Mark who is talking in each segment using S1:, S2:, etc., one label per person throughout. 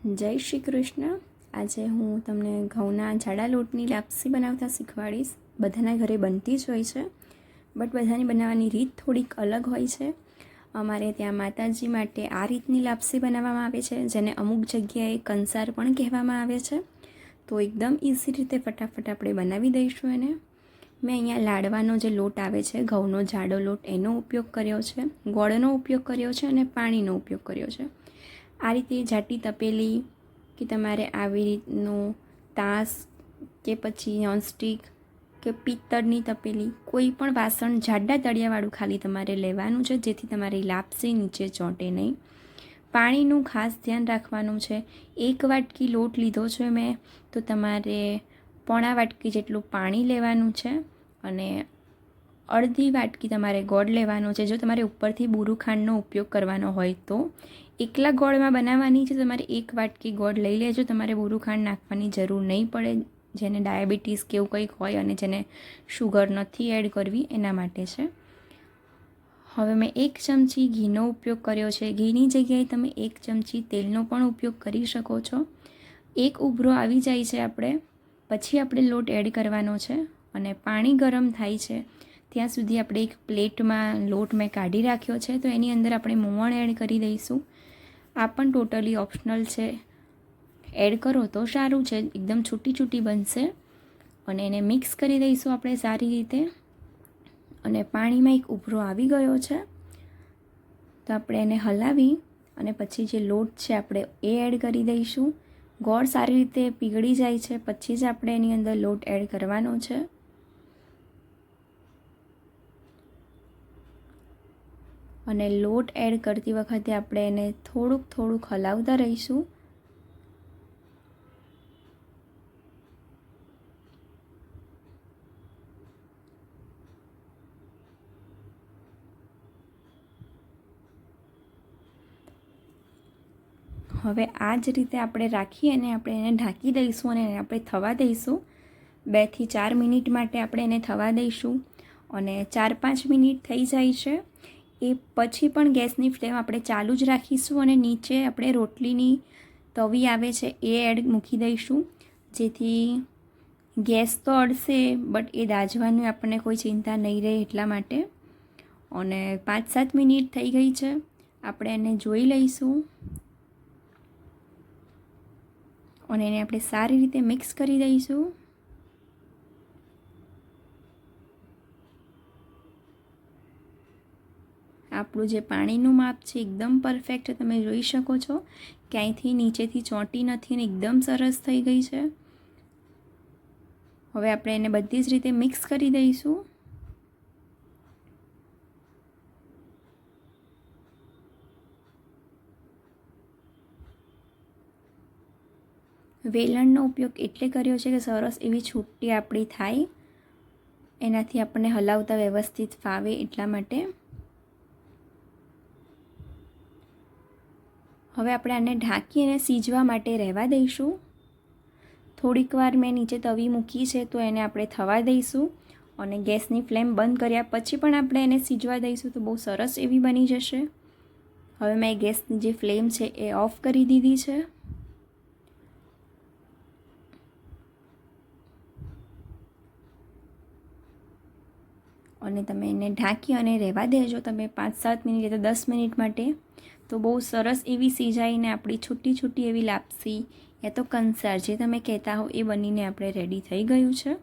S1: જય શ્રી કૃષ્ણ. આજે હું તમને ઘઉંના જાડા લોટની લાપસી બનાવતા શીખવાડીશ. બધાના ઘરે બનતી જ હોય છે, બટ બધાની બનાવવાની રીત થોડીક અલગ હોય છે. અમારે ત્યાં માતાજી માટે આ રીતની લાપસી બનાવવામાં આવે છે, જેને અમુક જગ્યાએ કંસાર પણ કહેવામાં આવે છે. તો એકદમ ઇઝી રીતે ફટાફટ આપણે બનાવી દઈશું એને. મેં અહીંયા લાડવાનો જે લોટ આવે છે, ઘઉંનો જાડો લોટ, એનો ઉપયોગ કર્યો છે, ગોળનો ઉપયોગ કર્યો છે અને પાણીનો ઉપયોગ કર્યો છે. આ રીતે જાટી તપેલી કે તમારે આવી રીતનું તાસ કે પછી નોનસ્ટિક કે પિત્તળની તપેલી, કોઈ પણ વાસણ જાડા તળિયાવાળું ખાલી તમારે લેવાનું છે, જેથી તમારી લાપસી નીચે ચોંટે નહીં. પાણીનું ખાસ ધ્યાન રાખવાનું છે. 1 વાટકી લોટ લીધો છે મેં, તો તમારે પોણા વાટકી જેટલું પાણી લેવાનું છે અને અડધી વાટકી તમારે ગોળ લેવાનો છે. જો તમારે ઉપરથી બુરું ખાંડનો ઉપયોગ કરવાનો હોય તો એકલા ગોળમાં બનાવવાની છે, તમારે 1 વાટકી ગોળ લઈ લેજો. તમારે બુરું ખાંડ નાખવાની જરૂર નહીં પડે, જેને ડાયાબિટીસ કે એવું કંઈક હોય અને જેને શુગર નથી એડ કરવી એના માટે છે. હવે મેં 1 ચમચી ઘીનો ઉપયોગ કર્યો છે. ઘીની જગ્યાએ તમે 1 ચમચી તેલનો પણ ઉપયોગ કરી શકો છો. એક ઉભરો આવી જાય છે પછી આપણે લોટ એડ કરવાનો છે અને પાણી ગરમ થાય છે ત્યાં સુધી આપણે એક પ્લેટમાં લોટ મેં કાઢી રાખ્યો છે, તો એની અંદર આપણે મોવણ એડ કરી દઈશું. આ પણ ટોટલી ઓપ્શનલ છે, એડ કરો તો સારું છે, એકદમ છૂટી બનશે. અને એને મિક્સ કરી દઈશું આપણે સારી રીતે. અને પાણીમાં એક ઉભરો આવી ગયો છે, તો આપણે એને હલાવી અને પછી જે લોટ છે આપણે એ એડ કરી દઈશું. ગોળ સારી રીતે પીગળી જાય છે પછી જ આપણે એની અંદર લોટ એડ કરવાનો છે. અને લોટ એડ કરતી વખતે આપણે એને થોડુંક હલાવતા રહીશું. હવે આ જ રીતે આપણે રાખી અને આપણે એને ઢાંકી દઈશું અને એને આપણે થવા દઈશું. 2 થી 4 મિનિટ માટે આપણે એને થવા દઈશું. અને 4-5 મિનિટ થઈ જાય છે એ પછી પણ ગેસની ફ્લેમ આપણે ચાલુ જ રાખીશું અને નીચે આપણે રોટલીની તવી આવે છે એ એડ મૂકી દઈશું, જેથી ગેસ તો અડશે બટ એ દાઝવાની આપણને કોઈ ચિંતા નહીં રહે એટલા માટે. અને 5-7 મિનિટ થઈ ગઈ છે, આપણે એને જોઈ લઈશું અને એને આપણે સારી રીતે મિક્સ કરી દઈશું. આપણું જે પાણીનું માપ છે એકદમ પરફેક્ટ તમે જોઈ શકો છો, ક્યાંયથી નીચેથી ચોંટી નથી ને એકદમ સરસ થઈ ગઈ છે. હવે આપણે એને બધી જ રીતે મિક્સ કરી દઈશું. વેલણનો ઉપયોગ એટલે કર્યો છે કે સરસ એવી છૂટી આપણી થાય, એનાથી આપણને હલાવતા વ્યવસ્થિત ફાવે એટલા માટે. હવે આપણે આને ઢાંકી અને સીજવા માટે રહેવા દઈશું. થોડીક વાર મેં નીચે તવી મૂકી છે, તો એને આપણે થવા દઈશું અને ગેસની ફ્લેમ બંધ કર્યા પછી પણ આપણે એને સીજવા દઈશું, તો બહુ સરસ એવી બની જશે. હવે મેં ગેસની જે ફ્લેમ છે એ ઓફ કરી દીધી છે. અને તમે એને ઢાંકી અને રહેવા દેજો તમે 5-7 મિનિટ તો 10 મિનિટ માટે, તો બહુ સરસ એવી સીજાઈને આપણી છૂટી એવી લાપસી યા તો કંસાર જે તમે કહેતા હો એ બનીને આપણે રેડી થઈ ગયું છે.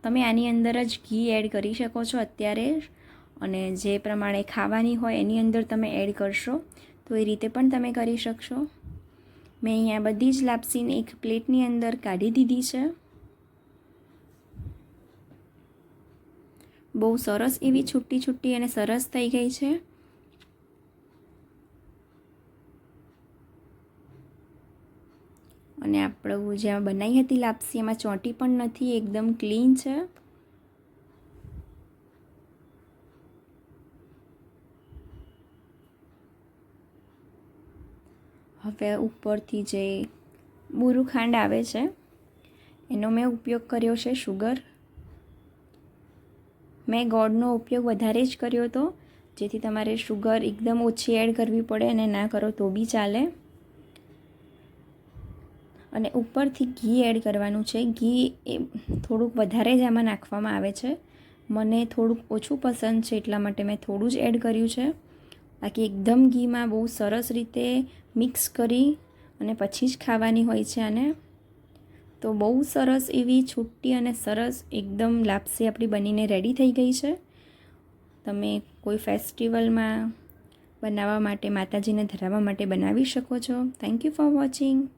S1: તમે આની અંદર જ ઘી એડ કરી શકો છો અત્યારે, અને જે પ્રમાણે ખાવાની હોય એની અંદર તમે એડ કરશો તો એ રીતે પણ તમે કરી શકશો. મેં અહીંયા બધી જ લાપસીને એક પ્લેટની અંદર કાઢી દીધી છે. બહુ સરસ એવી છૂટી અને સરસ થઈ ગઈ છે. અને આપણું જ્યાં બનાવી હતી લાપસી એમાં ચોંટી પણ નથી, એકદમ ક્લીન છે. હવે ઉપરથી જે બુરું ખાંડ આવે છે એનો મેં ઉપયોગ કર્યો છે. શુગર મેં ગોળનો ઉપયોગ વધારે જ કર્યો હતો, જેથી તમારે શુગર એકદમ ઓછી એડ કરવી પડે અને ના કરો તો બી ચાલે. અને ઉપરથી ઘી એડ કરવાનું છે. ઘી એ થોડુંક વધારે જ આમાં નાખવામાં આવે છે. મને થોડુંક ઓછું પસંદ છે એટલા માટે મેં થોડું જ એડ કર્યું છે. બાકી એકદમ ઘીમાં બહુ સરસ રીતે મિક્સ કરી અને પછી જ ખાવાની હોય છે આને. તો બહુ સરસ એવી છૂટી અને સરસ એકદમ લાપસી આપણી બનીને રેડી થઈ ગઈ છે. તમે કોઈ ફેસ્ટિવલમાં બનાવવા માટે, માતાજીને ધરાવવા માટે બનાવી શકો છો. Thank you for watching.